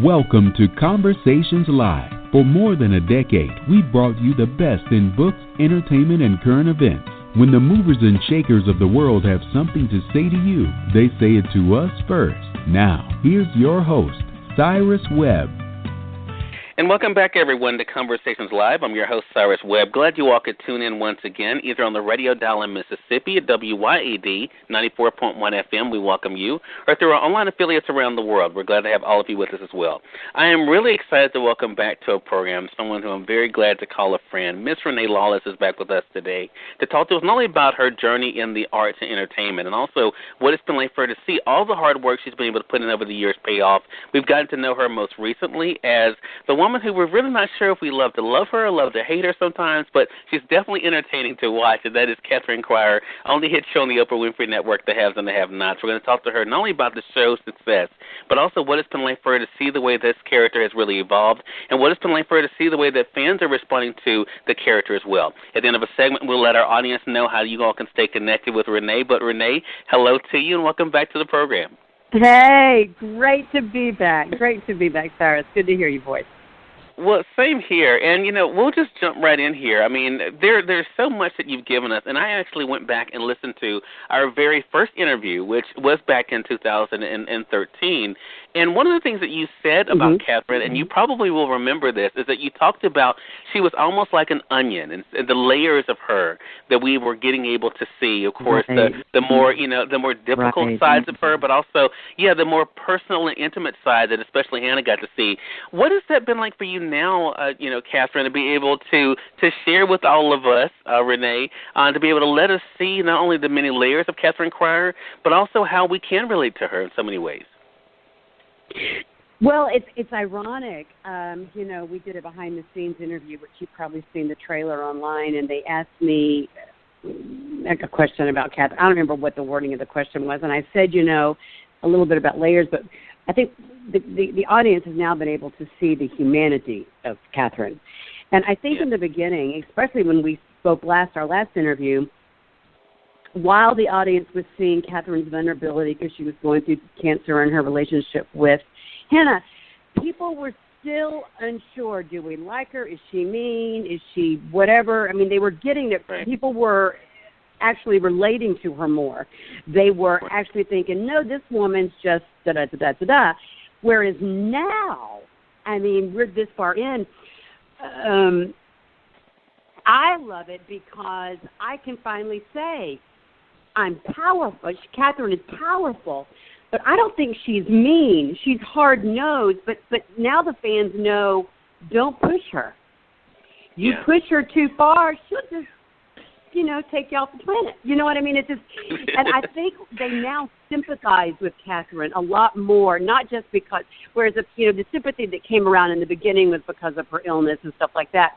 Welcome to Conversations Live. For more than a decade, we've brought you the best in books, entertainment, and current events. When the movers and shakers of the world have something to say to you, they say it to us first. Now, here's your host, Cyrus Webb. And welcome back, everyone, to Conversations Live. I'm your host, Cyrus Webb. Glad you all could tune in once again, either on the radio dial in Mississippi at WYAD 94.1 FM. We welcome you, or through our online affiliates around the world. We're glad to have all of you with us as well. I am really excited to welcome back to our program someone who I'm very glad to call a friend. Miss Renee Lawless is back with us today to talk to us not only about her journey in the arts and entertainment, and also what it's been like for her to see all the hard work she's been able to put in over the years pay off. We've gotten to know her most recently as the woman who we're really not sure if we love to love her or love to hate her sometimes, but she's definitely entertaining to watch, and that is Catherine Cryer, only hit show on the Oprah Winfrey Network, The Haves and the Have-Nots. We're going to talk to her not only about the show's success, but also what it's been like for her to see the way this character has really evolved, and what it's been like for her to see the way that fans are responding to the character as well. At the end of a segment, we'll let our audience know how you all can stay connected with Renee. But Renee, hello to you, and welcome back to the program. Hey, great to be back. Great to be back, Cyrus. Good to hear your voice. Well, same here, and, we'll just jump right in here. I mean, there's so much that you've given us, and I actually went back and listened to our very first interview, which was back in 2013, and one of the things that you said about Catherine, and you probably will remember this, is that you talked about she was almost like an onion, and the layers of her that we were getting able to see. Of course, the more the more difficult sides of her, but also the more personal and intimate side that especially Hannah got to see. What has that been like for you now, Catherine, to be able to share with all of us, Renee, to be able to let us see not only the many layers of Catherine Cryer, but also how we can relate to her in so many ways? Well, it's ironic. We did a behind-the-scenes interview, which you've probably seen the trailer online, and they asked me a question about Catherine. I don't remember what the wording of the question was, and I said, a little bit about layers, but I think the audience has now been able to see the humanity of Catherine. And I think in the beginning, especially when we spoke our last interview, while the audience was seeing Catherine's vulnerability because she was going through cancer and her relationship with Hannah, people were still unsure. Do we like her? Is she mean? Is she whatever? I mean, they were getting that people were actually relating to her more. They were actually thinking, no, this woman's just da-da-da-da-da-da. Whereas now, I mean, we're this far in, I love it because I can finally say, I'm powerful. Catherine is powerful, but I don't think she's mean. She's hard-nosed, but now the fans know, don't push her. You push her too far, she'll just, take you off the planet. You know what I mean? It's just, and I think they now sympathize with Catherine a lot more, not just because, whereas, the sympathy that came around in the beginning was because of her illness and stuff like that.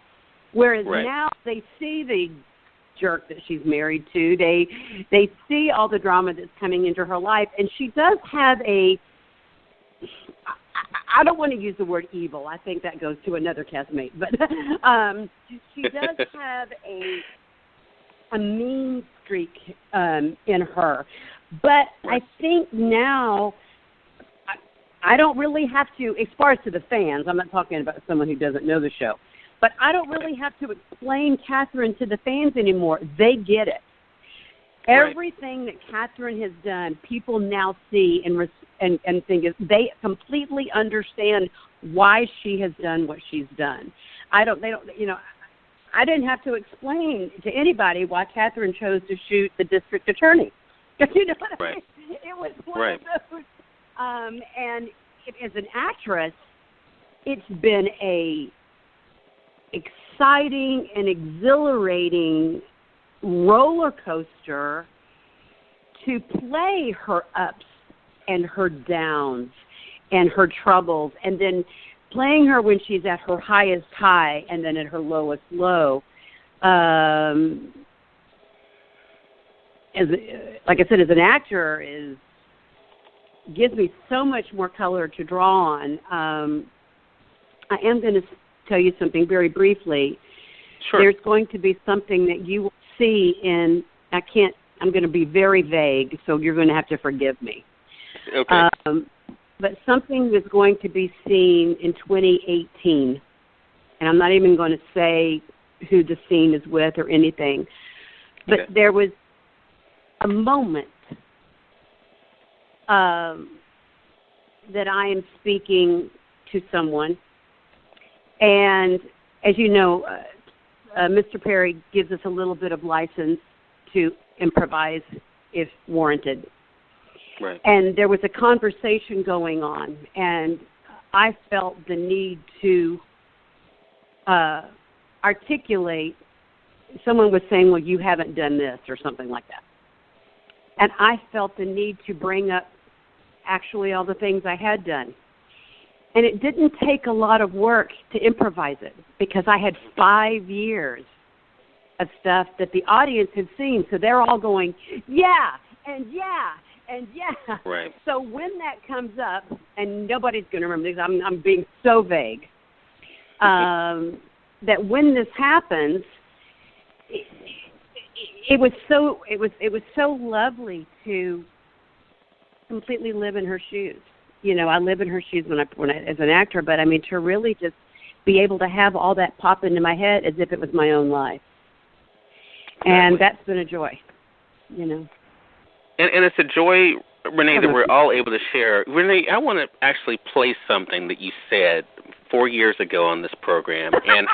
Whereas now they see the jerk that she's married to. They see all the drama that's coming into her life, and she does have I don't want to use the word evil. I think that goes to another castmate, but she does have a mean streak in her. But I think now I don't really have to, as far as to the fans, I'm not talking about someone who doesn't know the show, but I don't really have to explain Catherine to the fans anymore. They get it. Everything that Catherine has done, people now see and think they completely understand why she has done what she's done. I didn't have to explain to anybody why Catherine chose to shoot the district attorney. You know what I mean? It was one of those. And as an actress, it's been a exciting and exhilarating roller coaster to play her ups and her downs and her troubles, and then playing her when she's at her highest high and then at her lowest low. Like I said, as an actor, gives me so much more color to draw on. I am going to tell you something very briefly. Sure. There's going to be something that you will see in, I'm going to be very vague, so you're going to have to forgive me. Okay. but something was going to be seen in 2018. And I'm not even going to say who the scene is with or anything. But there was a moment that I am speaking to someone. And as you know, Mr. Perry gives us a little bit of license to improvise if warranted. Right. And there was a conversation going on, and I felt the need to articulate. Someone was saying, well, you haven't done this or something like that. And I felt the need to bring up actually all the things I had done. And it didn't take a lot of work to improvise it because I had 5 years of stuff that the audience had seen. So they're all going, yeah, and yeah, and yeah. Right. So when that comes up, and nobody's going to remember this, I'm being so vague, that when this happens, it was so lovely to completely live in her shoes. You know, I live in her shoes when I as an actor, but I mean to really just be able to have all that pop into my head as if it was my own life, and that's been a joy. You know, and it's a joy, Renee, that we're all able to share. Renee, I want to actually play something that you said 4 years ago on this program, and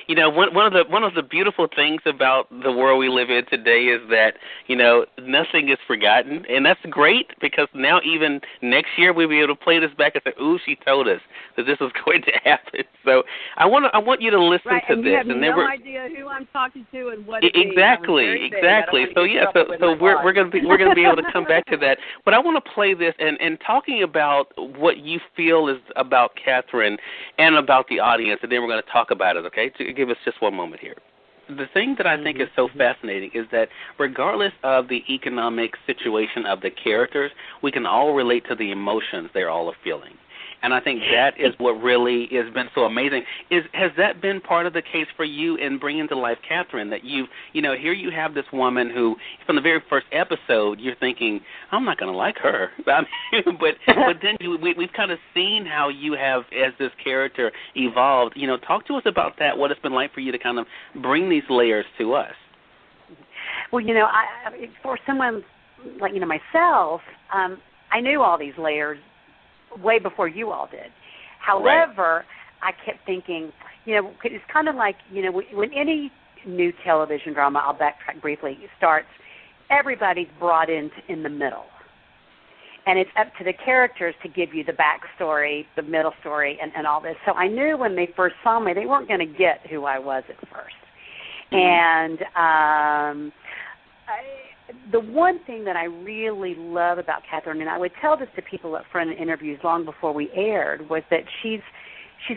you know, one of the beautiful things about the world we live in today is that, you know, nothing is forgotten, and that's great because now even next year we'll be able to play this back and say, ooh, she told us that this was going to happen. So I want you to listen to and this, you have and no then idea who I'm talking to and what it exactly. So yeah, so we're going to be able to come back to that. But I want to play this and talking about what you feel is about Catherine and about the audience, and then we're going to talk about it, okay? To give us just one moment here. The thing that I think is so fascinating is that regardless of the economic situation of the characters, we can all relate to the emotions they're all feeling. And I think that is what really has been so amazing. Has that been part of the case for you in bringing to life Catherine, that you know, here you have this woman who, from the very first episode, you're thinking, I'm not going to like her. I mean, but then we've kind of seen how you have, as this character evolved. You know, talk to us about that, what it's been like for you to kind of bring these layers to us. Well, you know, for someone like, you know, myself, I knew all these layers way before you all did. However, I kept thinking, you know, it's kind of like, you know, when any new television drama, I'll backtrack briefly, starts, everybody's brought in the middle. And it's up to the characters to give you the backstory, the middle story, and all this. So I knew when they first saw me, they weren't going to get who I was at first. And the one thing that I really love about Catherine, and I would tell this to people up front in interviews long before we aired, was that she's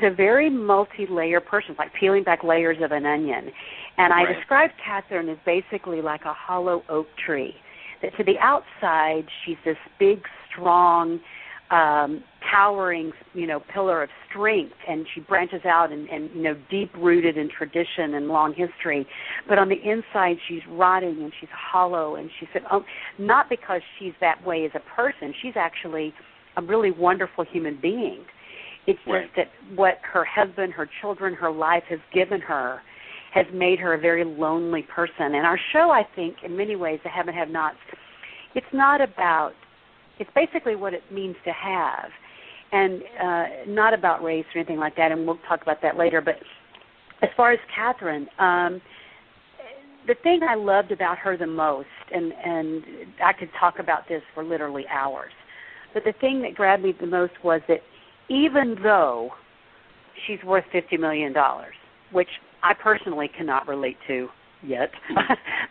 a very multi-layer person. It's like peeling back layers of an onion. And I describe Catherine as basically like a hollow oak tree. That to the outside, she's this big, strong, towering, you know, pillar of strength, and she branches out and you know, deep-rooted in tradition and long history. But on the inside, she's rotting and she's hollow, and she said, not because she's that way as a person. She's actually a really wonderful human being. It's just that what her husband, her children, her life has given her has made her a very lonely person. And our show, I think, in many ways, the Have and Have-Nots, it's not about, it's basically what it means to have, and not about race or anything like that, and we'll talk about that later. But as far as Catherine, the thing I loved about her the most, and I could talk about this for literally hours, but the thing that grabbed me the most was that even though she's worth $50 million, which I personally cannot relate to yet,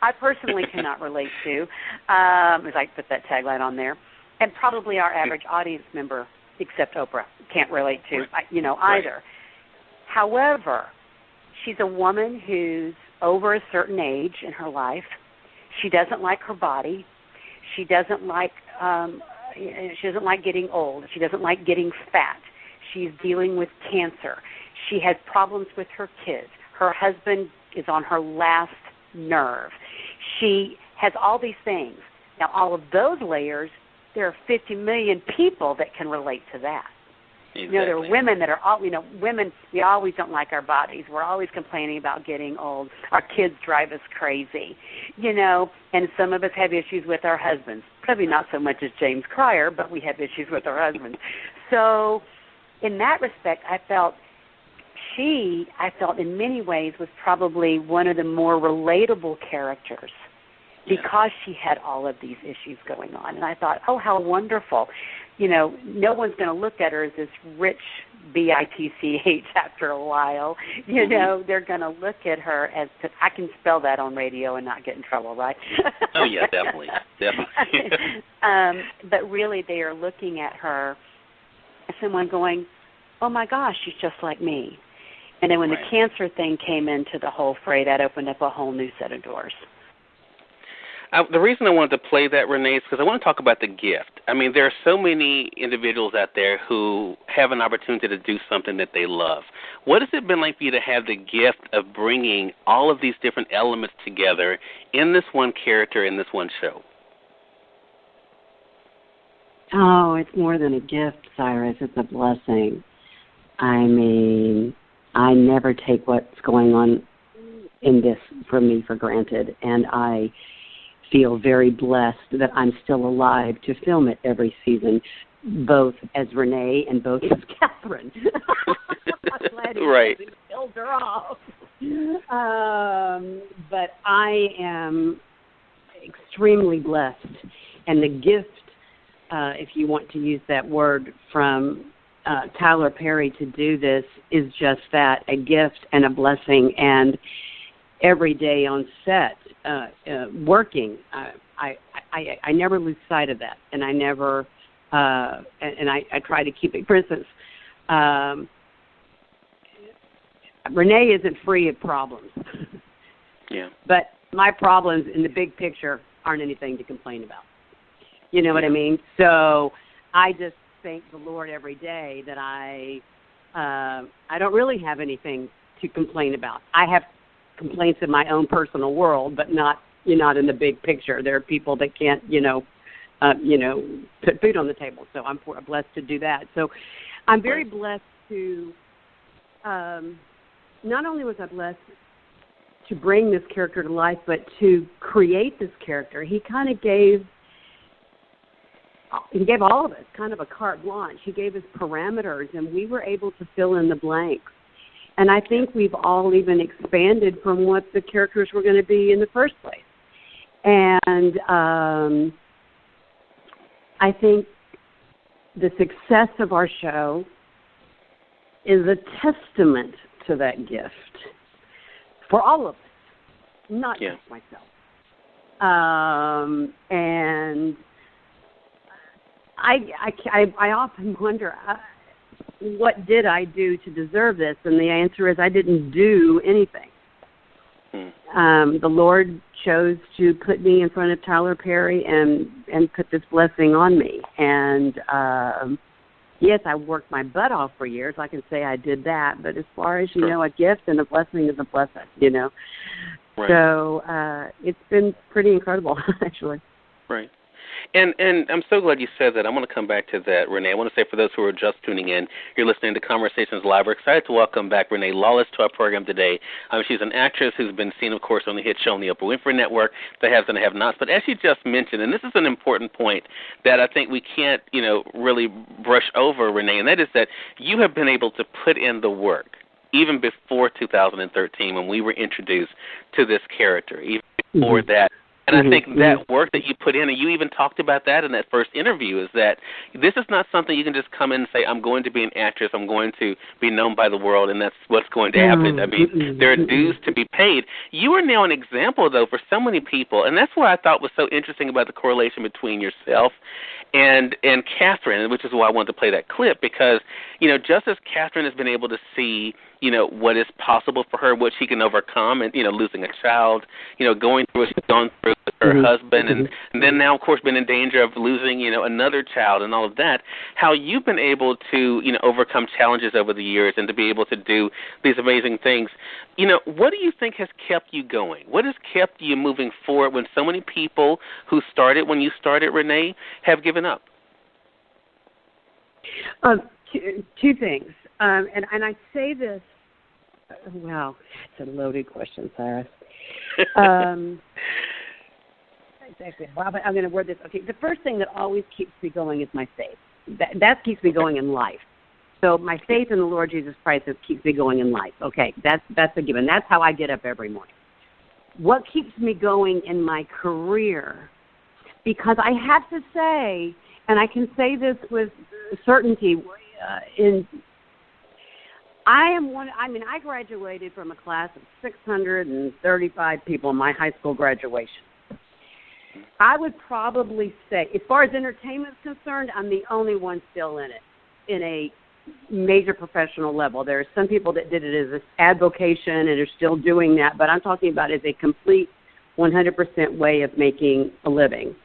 I personally cannot relate to, as I put that tagline on there, and probably our average audience member, except Oprah, can't relate to, you know, either. However, she's a woman who's over a certain age in her life. She doesn't like her body. She doesn't like getting old. She doesn't like getting fat. She's dealing with cancer. She has problems with her kids. Her husband is on her last nerve. She has all these things. Now, all of those layers there are 50 million people that can relate to that. Exactly. There are women that are all, women, we always don't like our bodies. We're always complaining about getting old. Our kids drive us crazy, and some of us have issues with our husbands. Probably not so much as James Cryer, but we have issues with our husbands. So in that respect, I felt in many ways was probably one of the more relatable characters because she had all of these issues going on. And I thought, oh, how wonderful. No one's going to look at her as this rich bitch after a while. They're going to look at her as, I can spell that on radio and not get in trouble, right? Oh, yeah, definitely. But really they are looking at her as someone going, oh, my gosh, she's just like me. And then when the cancer thing came into the whole fray, that opened up a whole new set of doors. The reason I wanted to play that, Renee, is because I want to talk about the gift. I mean, there are so many individuals out there who have an opportunity to do something that they love. What has it been like for you to have the gift of bringing all of these different elements together in this one character, in this one show? Oh, it's more than a gift, Cyrus. It's a blessing. I mean, I never take what's going on in this for me for granted, and I feel very blessed that I'm still alive to film it every season, both as Renee and both as Catherine. I'm glad he killed her off. But I am extremely blessed, and the gift, if you want to use that word, from Tyler Perry to do this is just that, a gift and a blessing. And every day on set, working, I never lose sight of that, and I never, and I try to keep it. For instance, Renee isn't free of problems. Yeah. But my problems in the big picture aren't anything to complain about. You know what I mean? So I just thank the Lord every day that I don't really have anything to complain about. I have complaints in my own personal world, but not in the big picture. There are people that can't, put food on the table. So I'm blessed to do that. So I'm very blessed to, not only was I blessed to bring this character to life, but to create this character. He kind of gave all of us kind of a carte blanche. He gave us parameters, and we were able to fill in the blanks. And I think we've all even expanded from what the characters were going to be in the first place. And I think the success of our show is a testament to that gift for all of us, not just myself. And I often wonder, what did I do to deserve this? And the answer is I didn't do anything. The Lord chose to put me in front of Tyler Perry and put this blessing on me. And yes, I worked my butt off for years. I can say I did that. But as far as, a gift and a blessing is a blessing, Right. So it's been pretty incredible, actually. Right. And I'm so glad you said that. I want to come back to that, Renee. I want to say for those who are just tuning in, you're listening to Conversations Live. We're excited to welcome back Renee Lawless to our program today. She's an actress who's been seen, of course, on the hit show on the Oprah Winfrey Network, The Haves and the Have-Nots. But as you just mentioned, and this is an important point that I think we can't, really brush over, Renee, and that is that you have been able to put in the work even before 2013 when we were introduced to this character, even before that. And I think that work that you put in, and you even talked about that in that first interview, is that this is not something you can just come in and say, I'm going to be an actress, I'm going to be known by the world, and that's what's going to happen. I mean, there are dues to be paid. You are now an example, though, for so many people, and that's what I thought was so interesting about the correlation between yourself and Catherine, which is why I wanted to play that clip, because, just as Catherine has been able to see, what is possible for her, what she can overcome, and, losing a child, going through what she's gone through with her husband, and then now, of course, been in danger of losing, another child and all of that, how you've been able to, overcome challenges over the years and to be able to do these amazing things. What do you think has kept you going? What has kept you moving forward when so many people who started when you started, Renee, have given up? Two things. And I say this, wow, it's a loaded question, Cyrus. Exactly. Well, but I'm going to word this. Okay, the first thing that always keeps me going is my faith. That keeps me going in life. So my faith in the Lord Jesus Christ keeps me going in life. Okay, that's a given. That's how I get up every morning. What keeps me going in my career? Because I have to say, and I can say this with certainty, I graduated from a class of 635 people in my high school graduation. I would probably say, as far as entertainment is concerned, I'm the only one still in it, in a major professional level. There are some people that did it as an avocation and are still doing that, but I'm talking about as a complete 100% way of making a living.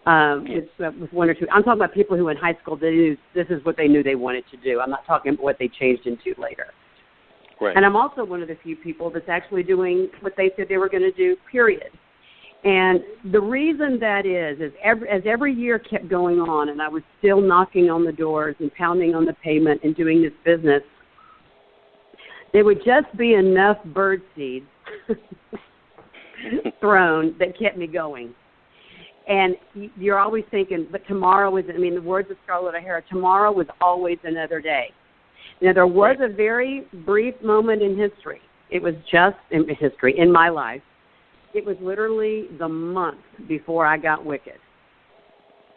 With one or two, I'm talking about people who in high school this is what they knew they wanted to do. I'm not talking about what they changed into later. Right. And I'm also one of the few people that's actually doing what they said they were going to do, period. And the reason that is as every year kept going on and I was still knocking on the doors and pounding on the pavement and doing this business, there would just be enough bird seed thrown that kept me going. And you're always thinking, but tomorrow is, the words of Scarlett O'Hara, tomorrow was always another day. Now, there was a very brief moment in history. It was just in history, in my life. It was literally the month before I got wicked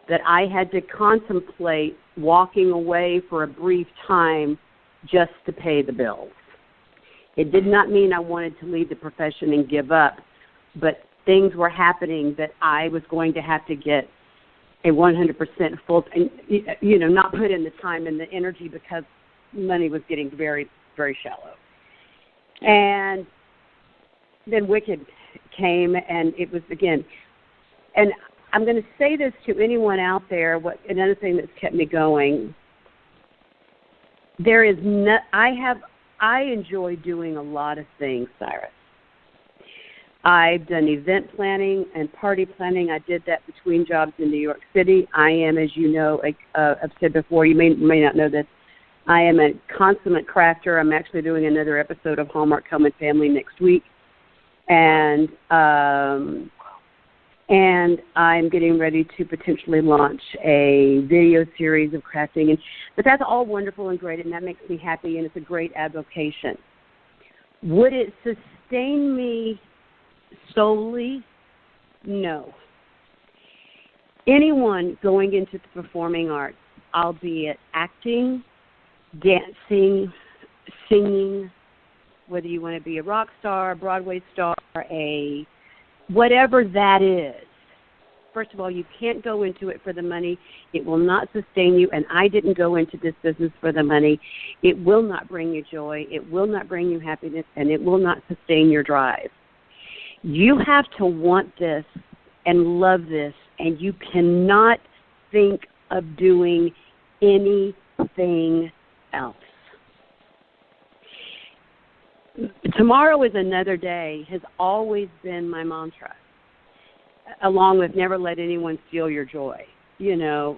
that I had to contemplate walking away for a brief time just to pay the bills. It did not mean I wanted to leave the profession and give up, but things were happening that I was going to have to get a 100% full, not put in the time and the energy because money was getting very, very shallow. And then Wicked came, and it was, again, and I'm going to say this to anyone out there, another thing that's kept me going, I enjoy doing a lot of things, Cyrus. I've done event planning and party planning. I did that between jobs in New York City. I am, as you know, I've said before, you may not know this, I am a consummate crafter. I'm actually doing another episode of Hallmark Home and Family next week. And I'm getting ready to potentially launch a video series of crafting. But that's all wonderful and great, and that makes me happy, and it's a great avocation. Would it sustain me solely? No. Anyone going into the performing arts, albeit acting, dancing, singing, whether you want to be a rock star, a Broadway star, whatever that is, first of all, you can't go into it for the money. It will not sustain you, and I didn't go into this business for the money. It will not bring you joy. It will not bring you happiness, and it will not sustain your drive. You have to want this and love this, and you cannot think of doing anything else. Tomorrow is another day has always been my mantra, along with never let anyone steal your joy. That's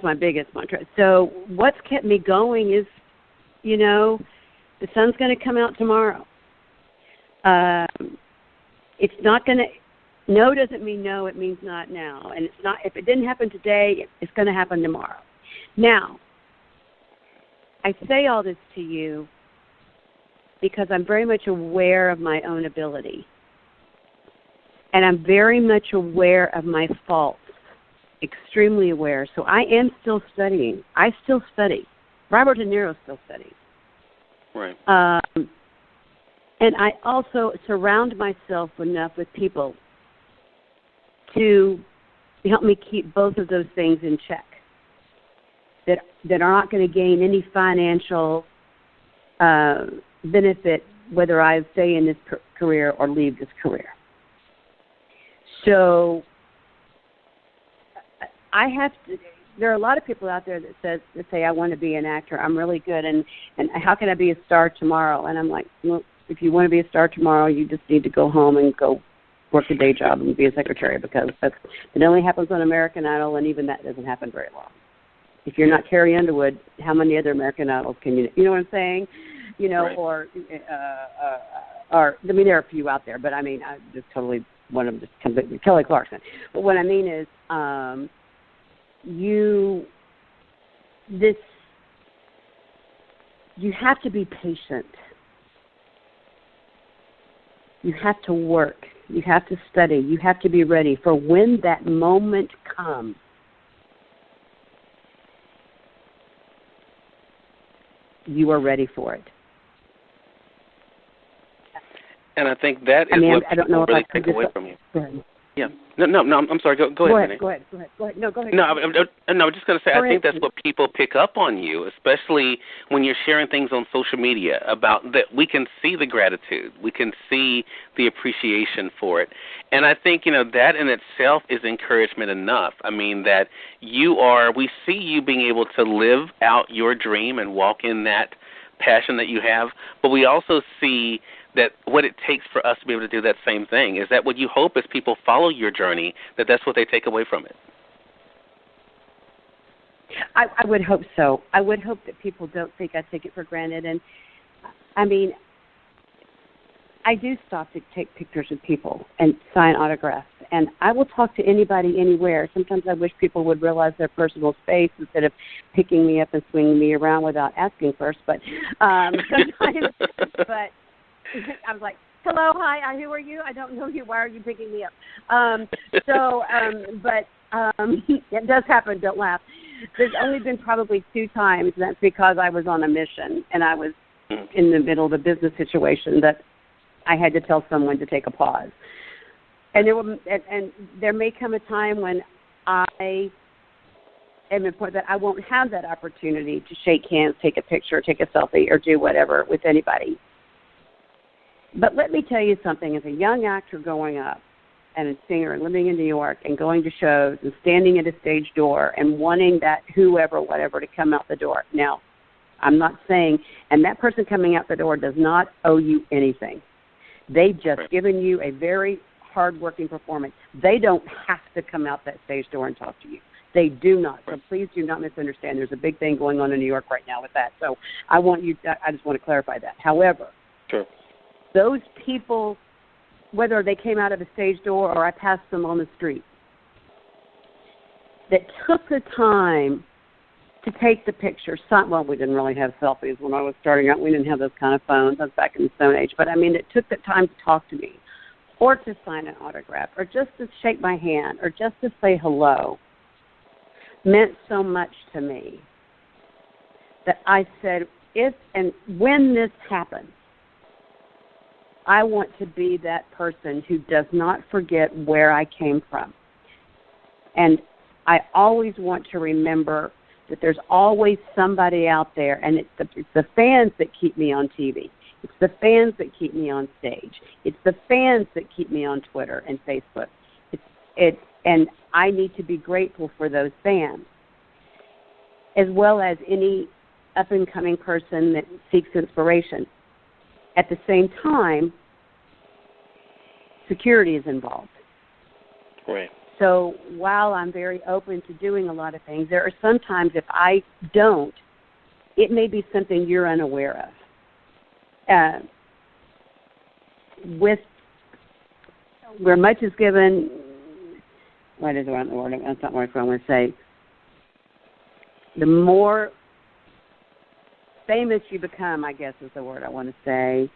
my biggest mantra. So what's kept me going is, the sun's going to come out tomorrow. It's not going to, no doesn't mean no, it means not now. And it's not, if it didn't happen today, it's going to happen tomorrow. Now, I say all this to you because I'm very much aware of my own ability. And I'm very much aware of my faults, extremely aware. So I am still studying. I still study. Robert De Niro still studies. Right. And I also surround myself enough with people to help me keep both of those things in check, that are not going to gain any financial benefit whether I stay in this career or leave this career. So I have to. There are a lot of people out there that say I want to be an actor. I'm really good, and how can I be a star tomorrow? And I'm like, well, if you want to be a star tomorrow, you just need to go home and go work a day job and be a secretary, because it only happens on American Idol, and even that doesn't happen very long. If you're not Carrie Underwood, how many other American Idols can you know what I'm saying? You know, right. Or I mean, there are a few out there, but I mean, I just totally one of them just completely Kelly Clarkson. But what I mean is, you have to be patient. You have to work. You have to study. You have to be ready for when that moment comes. You are ready for it. And I think that is what people really take away from you. Yeah. No. I'm sorry. Go ahead. Go ahead. No, go ahead. No, I was just going to say, I think that's what people pick up on you, especially when you're sharing things on social media about that. We can see the gratitude. We can see the appreciation for it. And I think, that in itself is encouragement enough. I mean, that we see you being able to live out your dream and walk in that passion that you have, but we also see that what it takes for us to be able to do that same thing. Is that what you hope as people follow your journey, that's what they take away from it? I would hope so. I would hope that people don't think I take it for granted. And, I mean, I do stop to take pictures with people and sign autographs. And I will talk to anybody anywhere. Sometimes I wish people would realize their personal space instead of picking me up and swinging me around without asking first. But sometimes, but I was like, hello, hi, who are you? I don't know you. Why are you picking me up? But it does happen. Don't laugh. There's only been probably 2 times, and that's because I was on a mission and I was in the middle of a business situation that I had to tell someone to take a pause. And there may come a time when I am important that I won't have that opportunity to shake hands, take a picture, take a selfie, or do whatever with anybody. But let me tell you something. As a young actor growing up and a singer and living in New York and going to shows and standing at a stage door and wanting that whoever, whatever, to come out the door. Now, I'm not saying, and that person coming out the door does not owe you anything. They've just given you a very hard-working performance. They don't have to come out that stage door and talk to you. They do not. So please do not misunderstand. There's a big thing going on in New York right now with that. So I just want to clarify that. However, those people, whether they came out of a stage door or I passed them on the street, that took the time to take the picture. Well, we didn't really have selfies when I was starting out. We didn't have those kind of phones. I was back in the Stone Age. But, I mean, it took the time to talk to me or to sign an autograph or just to shake my hand or just to say hello meant so much to me that I said, if and when this happens, I want to be that person who does not forget where I came from. And I always want to remember that there's always somebody out there, and it's the fans that keep me on TV. It's the fans that keep me on stage. It's the fans that keep me on Twitter and Facebook. And I need to be grateful for those fans, as well as any up-and-coming person that seeks inspiration. At the same time, security is involved. Right. So while I'm very open to doing a lot of things, there are sometimes if I don't, it may be something you're unaware of. Where much is given, what is the word? That's not what I'm going to say. The more famous you become, I guess is the word I want to say,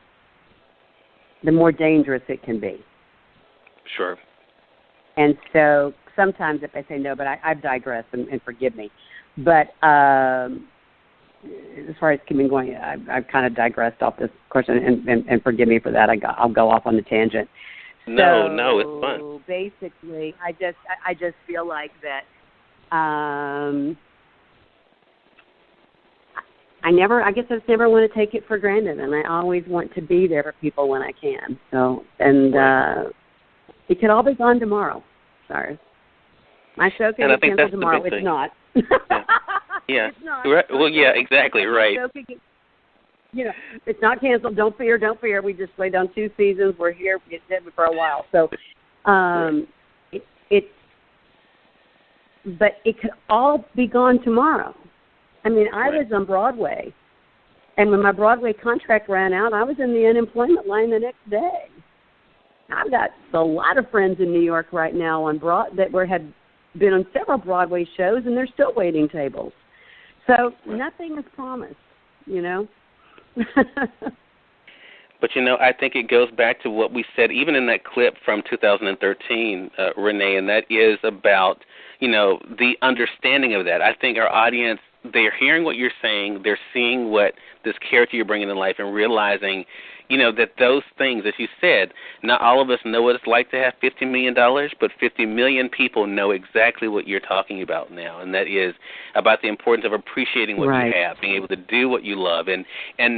the more dangerous it can be. Sure. And so sometimes if I say no, but I've digressed, and forgive me. But as far as keeping going, I've kind of digressed off this question, and forgive me for that. I'll go off on the tangent. No, it's fun. So basically, I just feel like that I guess I just never want to take it for granted, and I always want to be there for people when I can. So, and it could all be gone tomorrow. Sorry. My show can be canceled tomorrow. It's not. Yeah. It's not. Right. Well, yeah, exactly, right. It's not canceled. Don't fear. We just played on 2 seasons. We're here. We've been for a while. So, but it could all be gone tomorrow. I mean, I was on Broadway, and when my Broadway contract ran out, I was in the unemployment line the next day. I've got a lot of friends in New York right now on had been on several Broadway shows, and they're still waiting tables. So nothing is promised, But, I think it goes back to what we said even in that clip from 2013, Renee, and that is about, the understanding of that. I think our audience, they're hearing what you're saying, they're seeing what this character you're bringing in life and realizing, that those things, as you said, not all of us know what it's like to have $50 million, but 50 million people know exactly what you're talking about now, and that is about the importance of appreciating what you have, being able to do what you love, and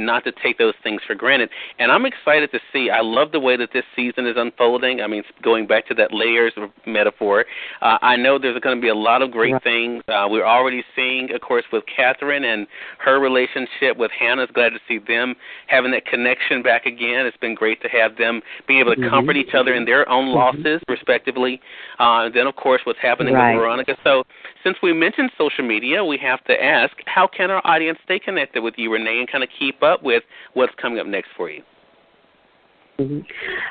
not to take those things for granted. And I'm excited to see, I love the way that this season is unfolding. I mean, going back to that layers metaphor, I know there's going to be a lot of great things. We're already seeing, of course, with Catherine and her relationship with Hannah. Glad to see them having that connection back again. It's been great to have them being able to comfort each other in their own losses, respectively. Then, of course, what's happening with Veronica. So since we mentioned social media, we have to ask, how can our audience stay connected with you, Renee, and kind of keep up with what's coming up next for you?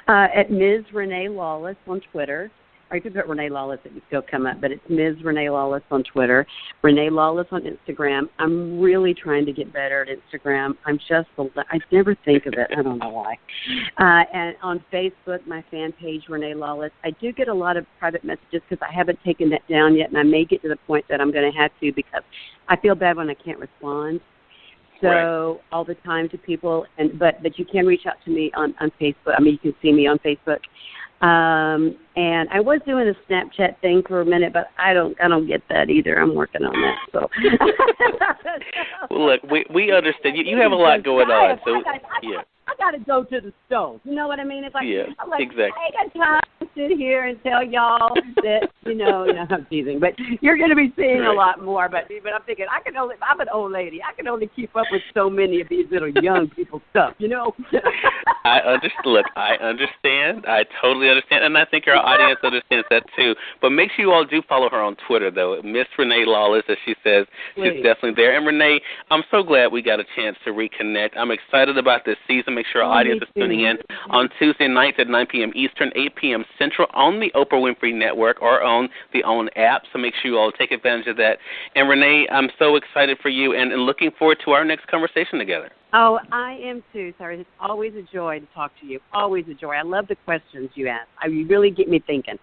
At Ms. Renee Lawless on Twitter. Or you could put Renee Lawless, it would still come up, but it's Ms. Renee Lawless on Twitter, Renee Lawless on Instagram. I'm really trying to get better at Instagram. I never think of it. I don't know why. And on Facebook, my fan page, Renee Lawless. I do get a lot of private messages because I haven't taken that down yet, and I may get to the point that I'm going to have to because I feel bad when I can't respond. So all the time to people, but you can reach out to me on Facebook. I mean, you can see me on Facebook. And I was doing a Snapchat thing for a minute, but I don't get that either. I'm working on that. So, well, look, we understand. You have a lot going on. So, I got to go to the stove. You know what I mean? It's like, I'm like, exactly. I ain't got time to sit here and tell y'all that, no, I'm teasing. But you're going to be seeing a lot more. But I'm thinking, I'm an old lady. I can only keep up with so many of these little young people stuff, I understand. I totally understand. And I think our audience understands that too. But make sure you all do follow her on Twitter, though. Miss Renee Lawless, as she says, she's definitely there. And Renee, I'm so glad we got a chance to reconnect. I'm excited about this season. Make sure our audience is tuning in on Tuesday nights at 9 p.m. Eastern, 8 p.m. Central on the Oprah Winfrey Network or on the OWN app. So make sure you all take advantage of that. And Renee, I'm so excited for you and looking forward to our next conversation together. Oh, I am too, Cyrus. It's always a joy to talk to you. Always a joy. I love the questions you ask. You really get me thinking.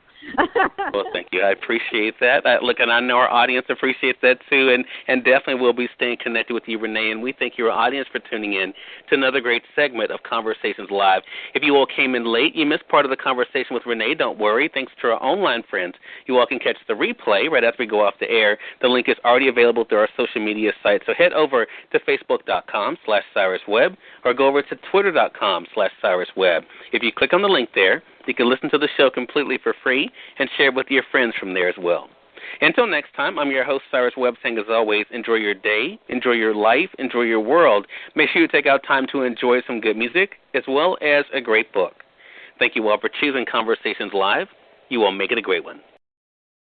Well, thank you. I appreciate that. Look, and I know our audience appreciates that too, and definitely we'll be staying connected with you, Renee, and we thank your audience for tuning in to another great segment of Conversations Live. If you all came in late, you missed part of the conversation with Renee, don't worry. Thanks to our online friends, you all can catch the replay right after we go off the air. The link is already available through our social media sites, so head over to Facebook.com/CyrusWebb or go over to Twitter.com/CyrusWebb. If you click on the link there, you can listen to the show completely for free and share it with your friends from there as well. Until next time, I'm your host, Cyrus Webb, saying as always, enjoy your day, enjoy your life, enjoy your world. Make sure you take out time to enjoy some good music as well as a great book. Thank you all for choosing Conversations Live. You all make it a great one.